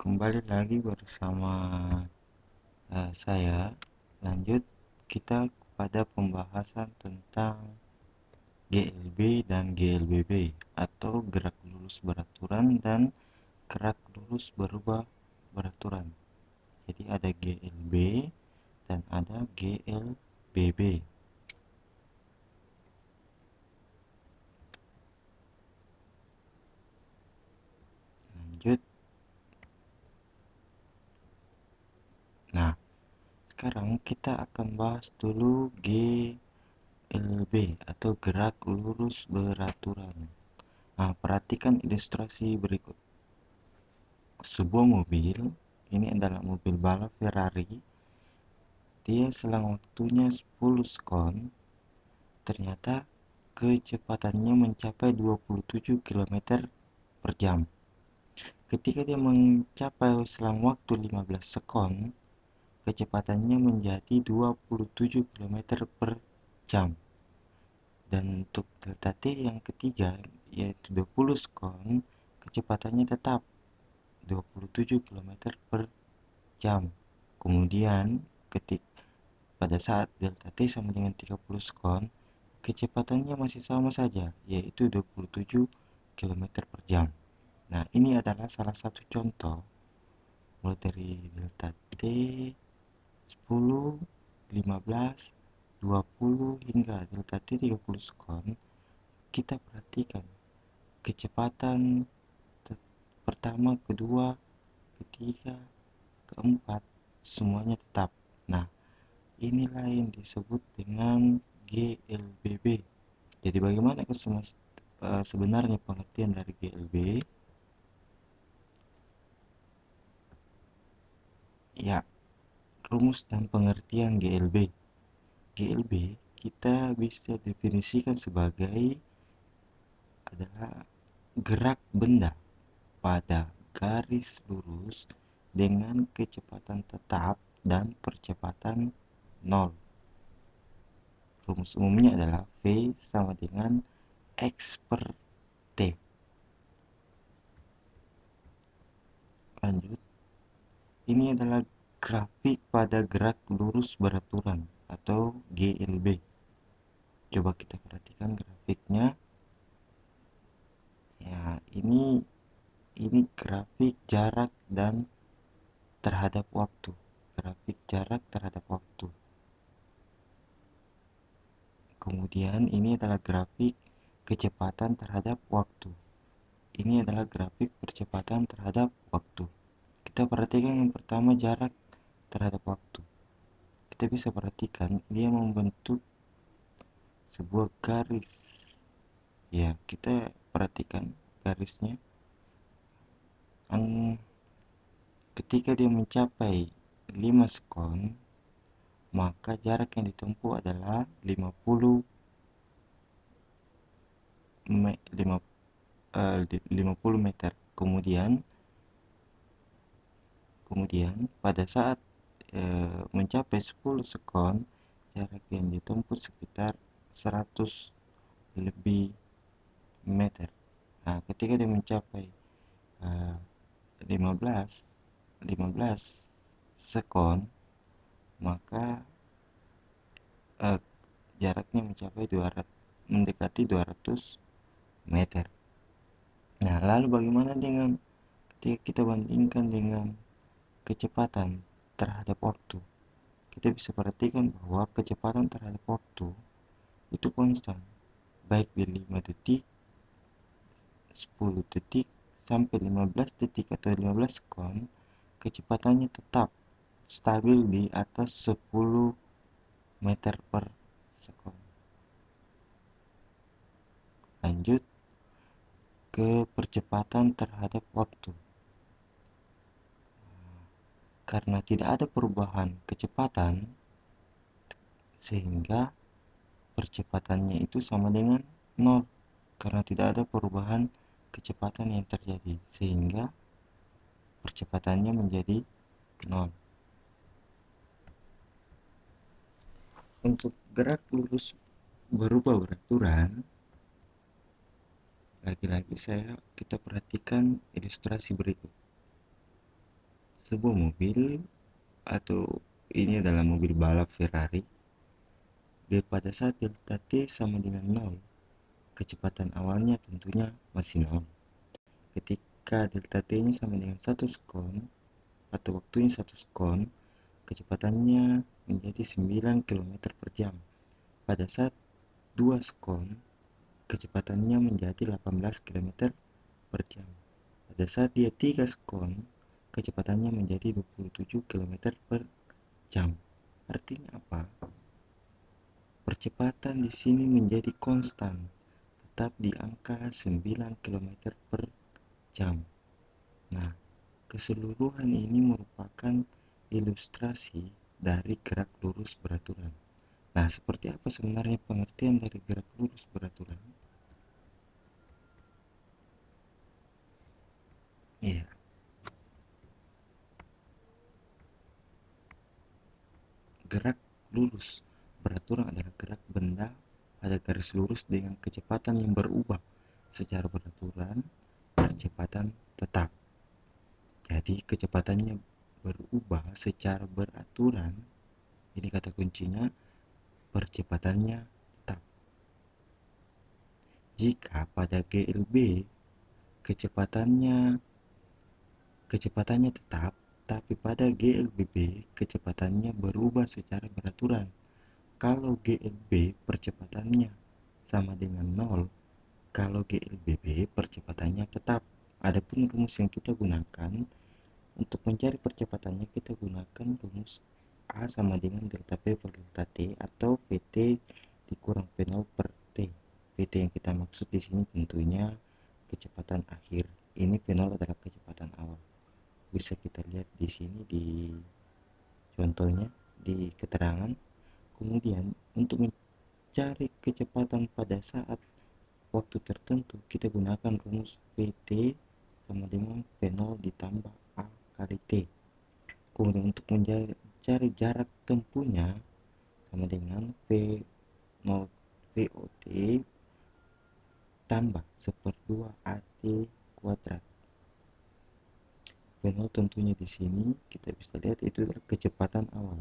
kembali lagi bersama saya. Lanjut kita pada pembahasan tentang GLB dan GLBB atau gerak lurus beraturan dan gerak lurus berubah beraturan. Jadi ada GLB dan ada GLBB. Lanjut. Nah, sekarang kita akan bahas dulu GLB atau gerak lurus beraturan. Nah, perhatikan ilustrasi berikut. Sebuah mobil, ini adalah mobil balap Ferrari. Dia selang waktunya 10 sekon, ternyata kecepatannya mencapai 27 km per jam. Ketika dia mencapai selang waktu 15 sekon, kecepatannya menjadi 27 km per jam. Dan untuk delta T yang ketiga, yaitu 20 sekon, kecepatannya tetap 27 km per jam. Kemudian pada saat delta T sama dengan 30 sekon, kecepatannya masih sama saja, yaitu 27 km per jam. Nah, ini adalah salah satu contoh mulai dari delta T 10, 15, 20 hingga delta T 30 sekon. Kita perhatikan kecepatan pertama, kedua, ketiga, keempat, semuanya tetap. Nah, inilah yang disebut dengan GLBB. Jadi bagaimana sebenarnya pengertian dari GLB? Ya, rumus dan pengertian GLB. GLB kita bisa definisikan sebagai adalah gerak benda pada garis lurus dengan kecepatan tetap dan percepatan 0. Rumus umumnya adalah V sama dengan X per T. Lanjut, ini adalah grafik pada gerak lurus beraturan atau GLB. Coba kita perhatikan grafiknya. Ya, ini grafik jarak dan terhadap waktu. Grafik jarak terhadap waktu. Kemudian ini adalah grafik kecepatan terhadap waktu. Ini adalah grafik percepatan terhadap waktu. Kita perhatikan yang pertama, jarak terhadap waktu. Kita bisa perhatikan dia membentuk sebuah garis. Ya, kita perhatikan garisnya. Ketika dia mencapai 5 sekon, maka jarak yang ditempuh adalah 50 meter. Kemudian pada saat mencapai 10 sekon, jarak yang ditempuh sekitar 100 lebih meter. Nah, ketika dia mencapai 15 sekon, maka jaraknya mencapai mendekati 200 meter. Nah, lalu bagaimana dengan ketika kita bandingkan dengan kecepatan terhadap waktu? Kita bisa perhatikan bahwa kecepatan terhadap waktu itu konstan, baik di 5 detik, 10 detik, sampai 15 detik atau 15 sekon, kecepatannya tetap stabil di atas 10 meter per sekon. Lanjut ke percepatan terhadap waktu. Karena tidak ada perubahan kecepatan, sehingga percepatannya itu sama dengan 0. Karena tidak ada perubahan kecepatan yang terjadi, sehingga percepatannya menjadi 0. Untuk gerak lurus berubah beraturan, lagi-lagi kita perhatikan ilustrasi berikut. sebuah mobil atau ini adalah mobil balap Ferrari. Pada saat delta T sama dengan 0, kecepatan awalnya tentunya masih 0. Ketika delta T nya sama dengan 1 sekon atau waktunya 1 sekon, kecepatannya menjadi 9 km per jam. Pada saat 2 sekon, kecepatannya menjadi 18 km per jam. Pada saat dia 3 sekon, kecepatannya menjadi 27 km per jam. Artinya apa? Percepatan di sini menjadi konstan, tetap di angka 9 km per jam. Nah, keseluruhan ini merupakan ilustrasi dari gerak lurus beraturan. Nah, seperti apa sebenarnya pengertian dari gerak lurus beraturan? Iya, gerak lurus beraturan adalah gerak benda pada garis lurus dengan kecepatan yang berubah secara beraturan, percepatan tetap. Jadi kecepatannya berubah secara beraturan, ini kata kuncinya, percepatannya tetap. Jika pada GLB kecepatannya kecepatannya tetap, tapi pada GLBB kecepatannya berubah secara beraturan. Kalau GLB percepatannya sama dengan 0, kalau GLBB percepatannya tetap. Adapun rumus yang kita gunakan untuk mencari percepatannya, kita gunakan rumus A sama dengan delta P per delta T atau VT dikurang V0 per T. VT yang kita maksud di sini tentunya kecepatan akhir. Ini V0 adalah kecepatan awal. Bisa kita lihat di sini di contohnya di keterangan. Kemudian untuk mencari kecepatan pada saat waktu tertentu, kita gunakan rumus VT sama dengan V0 ditambah A kali T. Kemudian untuk mencari jarak tempuhnya sama dengan V0 VOT tambah 1/2 AT kuadrat. V0 tentunya di sini kita bisa lihat itu adalah kecepatan awal.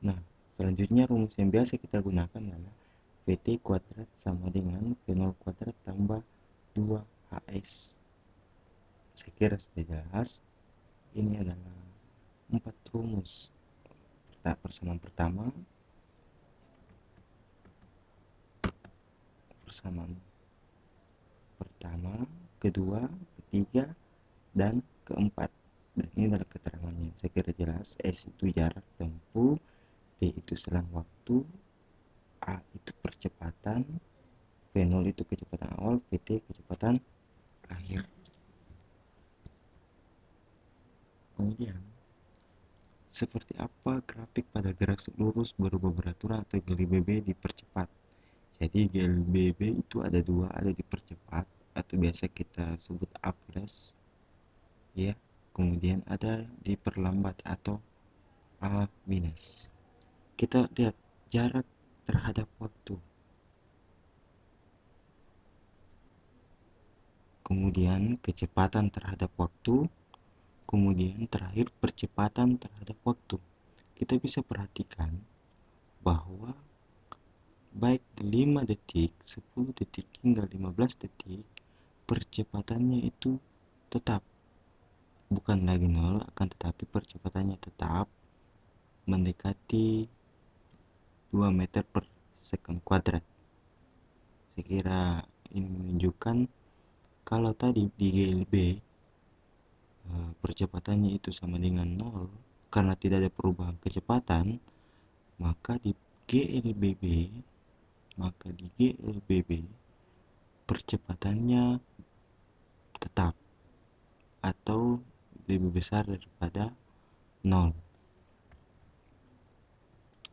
Nah, selanjutnya rumus yang biasa kita gunakan adalah VT kuadrat sama dengan V0 kuadrat tambah 2HS. Saya kira sudah jelas. Ini adalah 4 rumus. Persamaan pertama, persamaan pertama, kedua, ketiga, dan keempat. Dan ini adalah keterangannya. Saya kira jelas. S itu jarak tempuh, D itu selang waktu, A itu percepatan, V0 itu kecepatan awal, VT kecepatan akhir. Kemudian, seperti apa grafik pada gerak lurus berubah beraturan atau GLBB dipercepat? Jadi GLBB itu ada dua, ada dipercepat atau biasa kita sebut A plus, ya. Kemudian ada diperlambat atau A minus. Kita lihat jarak terhadap waktu. Kemudian kecepatan terhadap waktu. Kemudian terakhir percepatan terhadap waktu. Kita bisa perhatikan bahwa baik 5 detik, 10 detik hingga 15 detik percepatannya itu tetap, bukan lagi 0, akan tetapi percepatannya tetap mendekati 2 meter per second kuadrat. Saya kira ini menunjukkan kalau tadi di GLB percepatannya itu sama dengan 0 karena tidak ada perubahan kecepatan, maka di GLBB percepatannya tetap atau lebih besar daripada 0.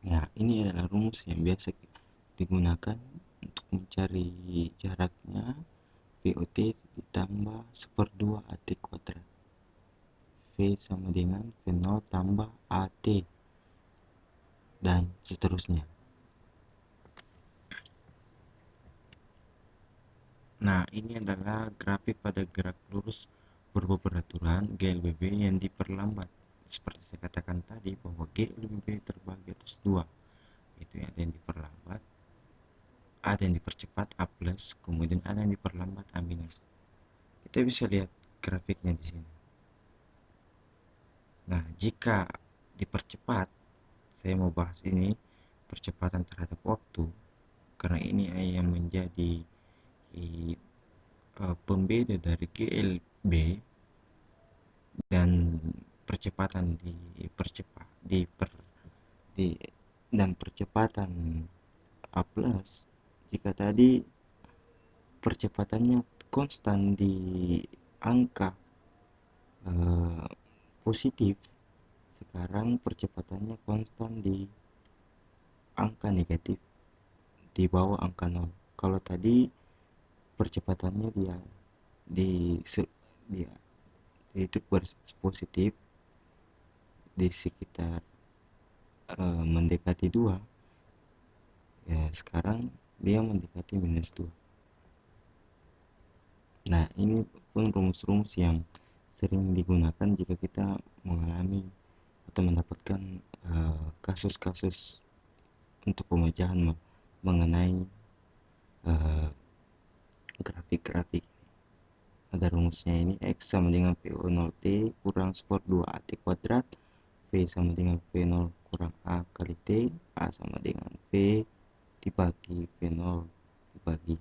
Ya, ini adalah rumus yang biasa digunakan untuk mencari jaraknya. VOT ditambah 1/2 AT kuadrat. V sama dengan V0 tambah AT dan seterusnya. Nah, ini adalah grafik pada gerak lurus peraturan GLBB yang diperlambat. Seperti saya katakan tadi bahwa GLBB terbagi atas dua, itu ada yang diperlambat, ada yang dipercepat A+, kemudian ada yang diperlambat A-. Kita bisa lihat grafiknya di sini. Nah, jika dipercepat, saya mau bahas ini percepatan terhadap waktu, karena ini yang menjadi pembeda dari GLB dan percepatan dan percepatan A+. Jika tadi percepatannya konstan di angka positif, sekarang percepatannya konstan di angka negatif, di bawah angka 0. Kalau tadi percepatannya di dia itu positif di sekitar mendekati 2, ya sekarang dia mendekati -2. Nah, ini pun rumus-rumus yang sering digunakan jika kita mengalami atau mendapatkan kasus-kasus untuk pemecahan mengenai grafik-grafik. Ada rumusnya ini, X sama dengan V0T kurang skor 2AT kuadrat, V sama dengan V0 kurang A kali T, A sama dengan V dibagi V0 dibagi